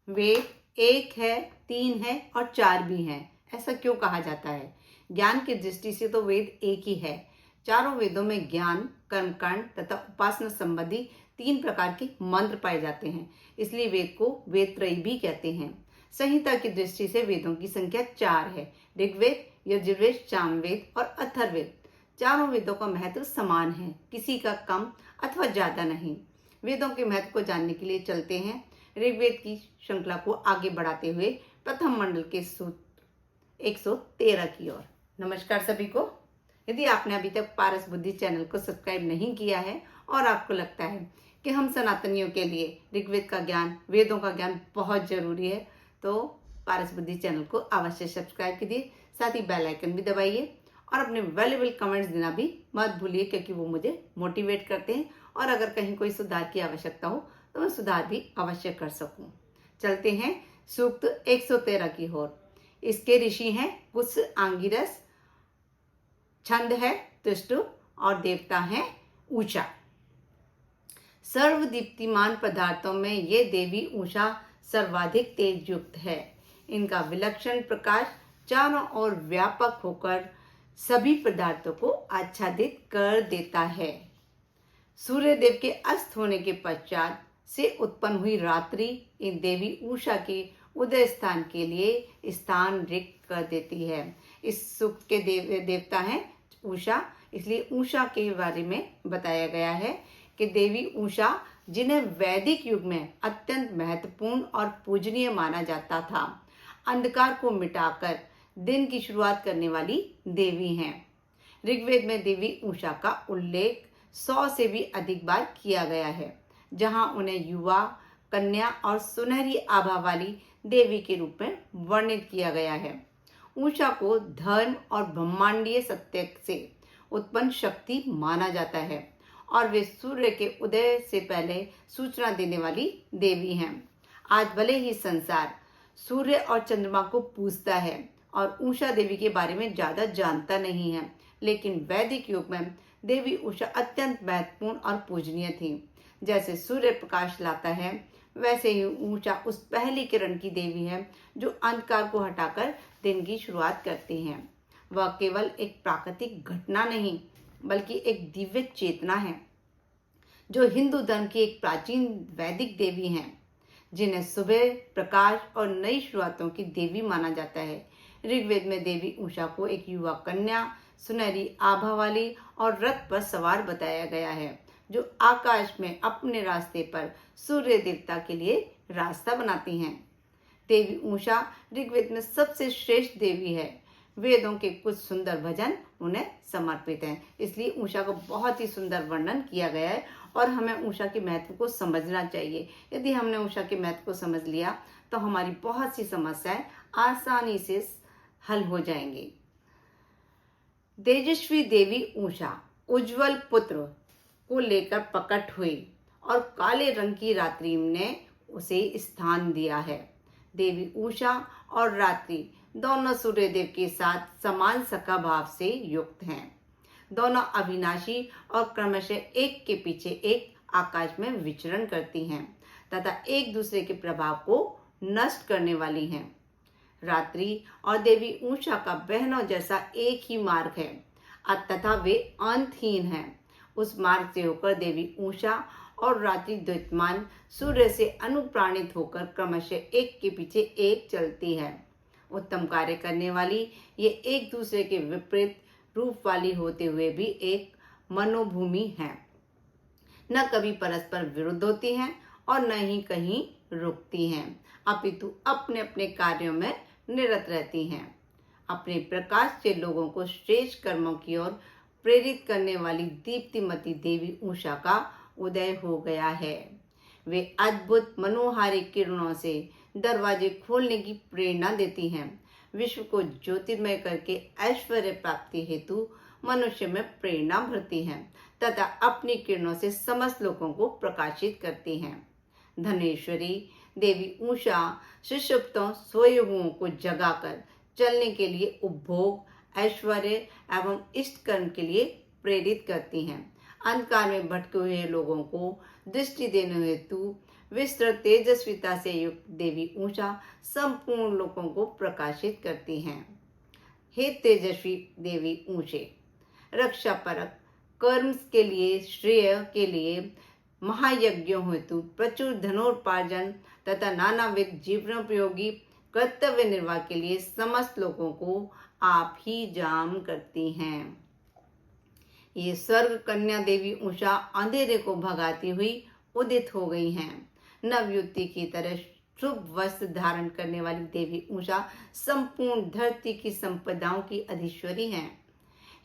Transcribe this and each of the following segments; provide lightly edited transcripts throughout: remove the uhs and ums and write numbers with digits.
वेद एक है, तीन है और चार भी हैं। ऐसा क्यों कहा जाता है? ज्ञान की दृष्टि से तो वेद एक ही है। चारों वेदों में ज्ञान, कर्मकांड तथा उपासना संबंधी 3 प्रकार के मंत्र पाए जाते हैं, इसलिए वेद को वेदत्रयी भी कहते हैं। संहिता की दृष्टि से वेदों की संख्या 4 है। ऋग्वेद, यजुर्वेद, सामवेद और अथर्ववेद। चारों वेदों का महत्व समान है, किसी का कम अथवा ज्यादा नहीं। वेदों के महत्व को जानने के लिए चलते हैं ऋग्वेद की श्रृंखला को आगे बढ़ाते हुए प्रथम मंडल के सूत्र 113 की ओर। नमस्कार सभी को। यदि आपने अभी तक पारस बुद्धि चैनल को सब्सक्राइब नहीं किया है और आपको लगता है कि हम सनातनियों के लिए ऋग्वेद का ज्ञान, वेदों का ज्ञान बहुत जरूरी है, तो पारस बुद्धि चैनल को अवश्य सब्सक्राइब कीजिए, साथ ही बेल आइकन भी दबाइए और अपने वैल्यूएबल कमेंट्स देना भी मत भूलिए, क्योंकि वो मुझे मोटिवेट करते हैं और अगर कहीं कोई सुधार की आवश्यकता हो तो मैं सुधार भी अवश्य कर सकूं। चलते हैं सूक्त 113 की ओर। इसके ऋषि हैं कुश आंगिरस, छंद है तुष्ट और देवता है ऊषा। सर्वदीप्तिमान पदार्थों में ये देवी ऊषा सर्वाधिक तेज युक्त है। इनका विलक्षण प्रकाश चारों ओर व्यापक होकर सभी पदार्थों को आच्छादित कर देता है। सूर्य देव के अस्त होने के पश्चात से उत्पन्न हुई रात्रि इन देवी ऊषा के उदय स्थान के लिए स्थान रिक्त कर देती है। इस सूक्त के देवता हैं ऊषा, इसलिए ऊषा के बारे में बताया गया है कि देवी ऊषा, जिन्हें वैदिक युग में अत्यंत महत्वपूर्ण और पूजनीय माना जाता था, अंधकार को मिटाकर दिन की शुरुआत करने वाली देवी हैं। ऋग्वेद में देवी ऊषा का उल्लेख 100 से भी अधिक बार किया गया है, जहां उन्हें युवा, कन्या और सुनहरी आभा वाली देवी के रूप में वर्णित किया गया है। ऊषा को धर्म और ब्रह्मांडीय सत्य से उत्पन्न शक्ति माना जाता है और वे सूर्य के उदय से पहले सूचना देने वाली देवी हैं। आज भले ही संसार सूर्य और चंद्रमा को पूजता है और ऊषा देवी के बारे में ज्यादा जानता नहीं है, लेकिन वैदिक युग में देवी ऊषा अत्यंत महत्वपूर्ण और पूजनीय थी। जैसे सूर्य प्रकाश लाता है, वैसे ही ऊषा उस पहली किरण की देवी है जो अंधकार को हटाकर दिन की शुरुआत करती है। वह केवल एक प्राकृतिक घटना नहीं, बल्कि एक दिव्य चेतना है, जो हिंदू धर्म की एक प्राचीन वैदिक देवी है, जिन्हें सुबह, प्रकाश और नई शुरुआतों की देवी माना जाता है। ऋग्वेद में देवी ऊषा को एक युवा कन्या, सुनहरी आभा वाली और रथ पर सवार बताया गया है, जो आकाश में अपने रास्ते पर सूर्य देवता के लिए रास्ता बनाती हैं। देवी ऊषा ऋग्वेद में सबसे श्रेष्ठ देवी है। वेदों के कुछ सुंदर भजन उन्हें समर्पित हैं, इसलिए ऊषा को बहुत ही सुंदर वर्णन किया गया है और हमें ऊषा के महत्व को समझना चाहिए। यदि हमने ऊषा के महत्व को समझ लिया तो हमारी बहुत सी समस्याएं आसानी से हल हो जाएंगी। तेजस्वी देवी ऊषा उज्जवल पुत्र को लेकर प्रकट हुई और काले रंग की रात्रि ने उसे स्थान दिया है। देवी ऊषा और रात्रि दोनों सूर्यदेव के साथ समान सखा भाव से युक्त हैं। दोनों अविनाशी और क्रमशः एक के पीछे एक आकाश में विचरण करती हैं तथा एक दूसरे के प्रभाव को नष्ट करने वाली हैं। रात्रि और देवी ऊषा का बहनों जैसा एक ही मार्ग है तथा वे अंतहीन हैं। उस मार्ग से होकर देवी ऊषा और रात्रि द्वैतमान सूर्य से अनुप्राणित होकर क्रमशः एक के पीछे एक चलती है। उत्तम कार्य करने वाली ये एक दूसरे के विपरीत रूप वाली होते हुए भी एक मनोभूमि है। न कभी परस्पर विरुद्ध होती हैं और न ही कहीं रुकती हैं, अपितु अपने अपने कार्यों में निरत रहती हैं। अपने प्रकाश से लोगों को श्रेष्ठ कर्मों की ओर प्रेरित करने वाली दीप्तिमती देवी ऊषा का उदय हो गया है। वे अद्भुत मनोहारी किरणों से दरवाजे खोलने की प्रेरणा देती हैं। विश्व को ज्योतिर्मय करके ऐश्वर्य प्राप्ति हेतु मनुष्य में प्रेरणा भरती हैं तथा अपनी किरणों से समस्त लोगों को प्रकाशित करती हैं। धनेश्वरी देवी ऊषा सुषुप्तों स्वयंभुओं को जगाकर चलने के लिए उपभोग, ऐश्वर्य एवं इष्ट कर्म के लिए प्रेरित करती हैं। अंधकार में भटके हुए लोगों को दृष्टि देने हेतु विस्तृत तेजस्विता से युक्त देवी उषा संपूर्ण लोकों को प्रकाशित करती हैं। हे तेजस्वी देवी उषे, रक्षा परक, कर्म के लिए, श्रेय के लिए, महायज्ञों हेतु प्रचुर धनोपार्जन तथा नानाविध जीवनोपयोगी कर्तव्य निर्वाह के लिए समस्त लोगों को आप ही जाम करती हैं। ये स्वर्ग कन्या देवी उषा अंधेरे को भगाती हुई उदित हो गई हैं। नवयुवती की तरह शुभ वस्त्र धारण करने वाली देवी उषा संपूर्ण धरती की संपदाओं की अधीश्वरी हैं।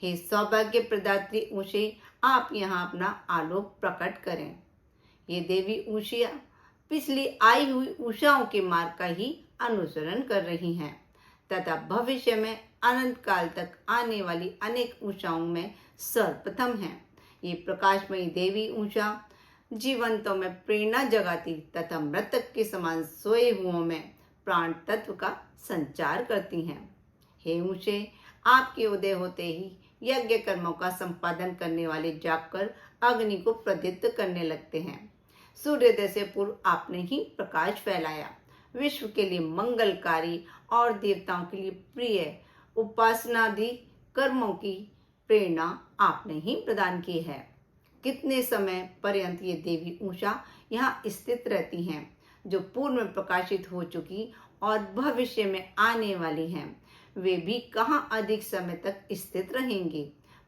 हे सौभाग्य प्रदात्री उषे, आप यहाँ अपना आलोक प्रकट करें। ये देवी उषिया पिछली आई हुई उषाओं के मार्ग का ही अनुसरण कर रही हैं तथा भविष्य में अनंत काल तक आने वाली अनेक उषाओं में सर्वप्रथम है। ये प्रकाशमयी देवी उषा जीवंतों में प्रेरणा जगाती तथा मृतक के समान सोए हुओं में प्राण तत्व का संचार करती हैं। हे उषे, आपके उदय होते ही यज्ञ कर्मों का संपादन करने वाले जागकर अग्नि को प्रदीप्त करने लगते हैं। सूर्योदय से पूर्व आपने ही प्रकाश फैलाया, विश्व के लिए मंगलकारी और देवताओं के लिए प्रिय उपासनादि कर्मों की प्रेरणा आपने ही प्रदान की है। कितने समय पर्यंत ये देवी उषा यहाँ स्थित रहती हैं, जो पूर्व में प्रकाशित हो चुकी और भविष्य में आने वाली हैं। वे भी कहाँ अधिक समय तक स्थित रहेंगी।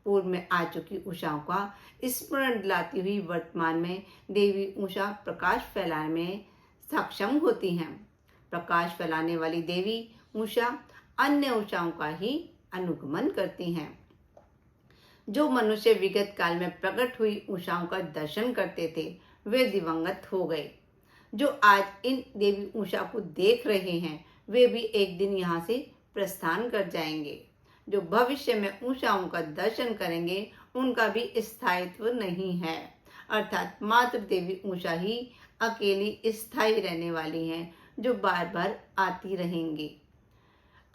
पूर्व में आ चुकी उषाओं का स्मरण दिलाती हुई वर्तमान में देवी उषा प्रकाश फैलाने में सक्षम होती हैं। प्रकाश फैलाने वाली देवी उषा अन्य उषाओं का ही अनुगमन करती हैं। जो मनुष्य विगत काल में प्रकट हुई उषाओं का दर्शन करते थे, वे दिवंगत हो गए। जो आज इन देवी उषा को देख रहे हैं, वे भी एक दिन यहाँ से प्रस्थान कर जाएंगे। जो भविष्य में उषाओं का दर्शन करेंगे, उनका भी स्थायित्व नहीं है, अर्थात मात्र देवी उषा ही अकेली स्थायी रहने वाली हैं, जो बार बार आती रहेंगी।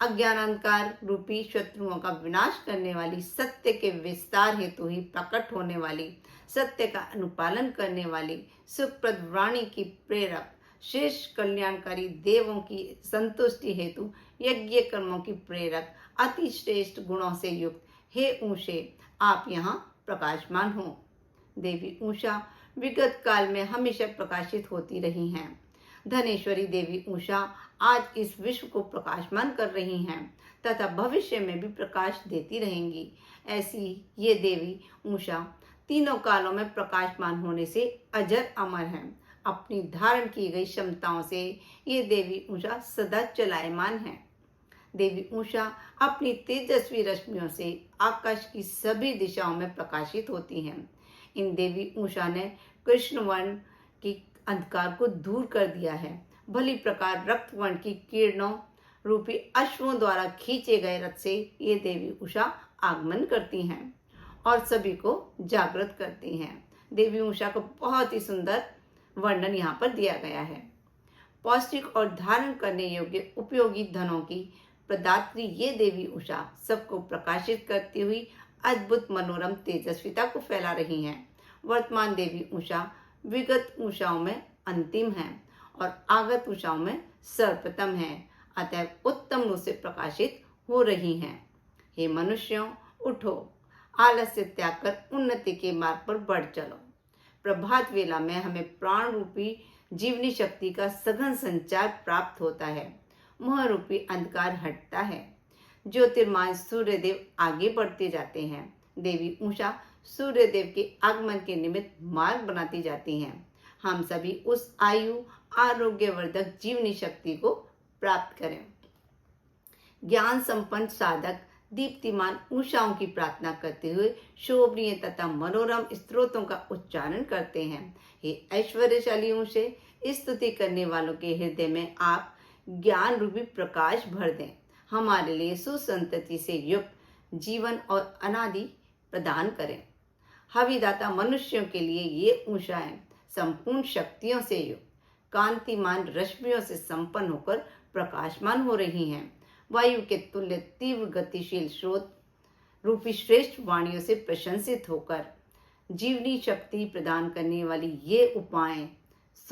अज्ञान अंधकार रूपी शत्रुओं का विनाश करने वाली, सत्य के विस्तार हेतु ही प्रकट होने वाली, सत्य का अनुपालन करने वाली, सुखप्रद वाणी की प्रेरक, श्रेष्ठ कल्याणकारी, देवों की संतुष्टि हेतु यज्ञ कर्मों की प्रेरक, अति श्रेष्ठ गुणों से युक्त हे उषे, आप यहाँ प्रकाशमान हो। देवी उषा विगत काल में हमेशा प्रकाशित होती रही हैं। धनेश्वरी देवी उषा आज इस विश्व को प्रकाशमान कर रही हैं तथा भविष्य में भी प्रकाश देती रहेंगी। ऐसी ये देवी उषा तीनों कालों में प्रकाशमान होने से अजर अमर हैं। अपनी धारण की गई क्षमताओं से ये देवी उषा सदा चलायमान है। देवी उषा अपनी तेजस्वी रश्मियों से आकाश की सभी दिशाओं में प्रकाशित होती हैं। इन देवी उषा ने कृष्ण वर्ण की अंधकार को दूर कर दिया है। भली प्रकार रक्त वर्ण की किरणों रूपी अश्वों द्वारा खींचे गए रथ से ये देवी उषा आगमन करती हैं और सभी को जागृत करती हैं। देवी उषा को बहुत ही सुंदर वर्णन यहाँ पर दिया गया है। पौष्टिक और धारण करने योग्य उपयोगी धनों की प्रदात्री ये देवी उषा सबको प्रकाशित करती हुई अद्भुत मनोरम तेजस्विता को फैला रही हैं। वर्तमान देवी उषा विगत उषाओं में अंतिम है और आगत उषाओं में सर्वप्रथम है, अतः उत्तम रूप से प्रकाशित हो रही हैं। हे मनुष्यों, उठो, आलस्य त्याग कर उन्नति के मार्ग पर बढ़ चलो। प्रभात वेला में हमें प्राण रूपी जीवनी शक्ति का सघन संचार प्राप्त होता है। मोह रूपी अंधकार हटता है। ज्योतिर्मान सूर्यदेव आगे बढ़ते जाते हैं। देवी उषा सूर्यदेव के आगमन के निमित्त मार्ग बनाती जाती हैं। हम सभी उस आयु आरोग्यवर्धक जीवनी शक्ति को प्राप्त करें। ज्ञान संपन्न साधक दीप्तिमान उषाओं की प्रार्थना करते हुए शोभनीय तथा मनोरम स्तोत्रों का उच्चारण करते हैं। हे ऐश्वर्यशाली उषे, स्तुति करने वालों के हृदय में आप ज्ञान रूपी प्रकाश भर दें। हमारे लिए सुसंतति से युक्त जीवन और अनादि प्रदान करें। हविदाता मनुष्यों के लिए ये उषाएं संपूर्ण शक्तियों से युक्त कांतिमान रश्मियों से संपन्न होकर प्रकाशमान हो रही हैं। वायु के तुल्य तीव्र गतिशील स्रोत रूपी श्रेष्ठ वाणियों से प्रशंसित होकर जीवनी शक्ति प्रदान करने वाली ये उपाएं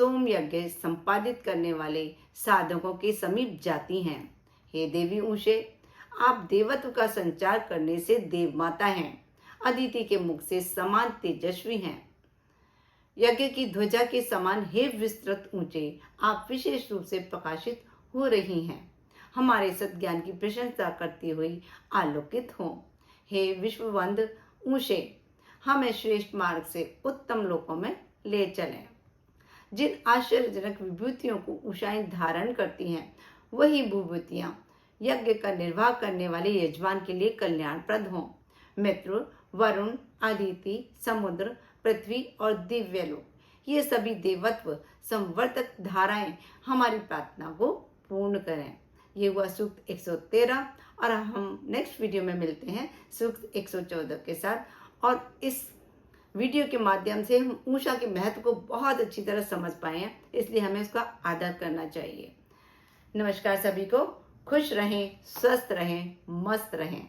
सोम यज्ञ संपादित करने वाले साधकों के समीप जाती हैं। हे देवी उषे, आप देवत्व का संचार करने से देव माता हैं, अदिति के मुख से समान तेजस्वी हैं। यज्ञ की ध्वजा के समान हे विस्तृत ऊंचे, आप विशेष रूप से प्रकाशित हो रही हैं। हमारे सद्ज्ञान की प्रशंसा करती हुई आलोकित हो। हे विश्ववंद ऊषे, हमें श्रेष्ठ मार्ग से उत्तम लोकों में ले चलें। जिन आश्चर्यजनक विभूतियों को उषाएं धारण करती हैं, वही विभूतियां यज्ञ का निर्वाह करने वाले यजमान के लिए कल्याणप्रद हों। मित्र, वरुण, अदिति, समुद्र, पृथ्वी और दिव्यलोक, ये सभी देवत्व संवर्तक धाराएं हमारी प्रार्थना को पूर्ण करें। ये हुआ सूक्त 113 और हम नेक्स्ट वीडियो में मिलते हैं सूक्त 114 के साथ। और इस वीडियो के माध्यम से हम उषा के महत्व को बहुत अच्छी तरह समझ पाए हैं, इसलिए हमें इसका आदर करना चाहिए। नमस्कार सभी को, खुश रहें, स्वस्थ रहें, मस्त रहें।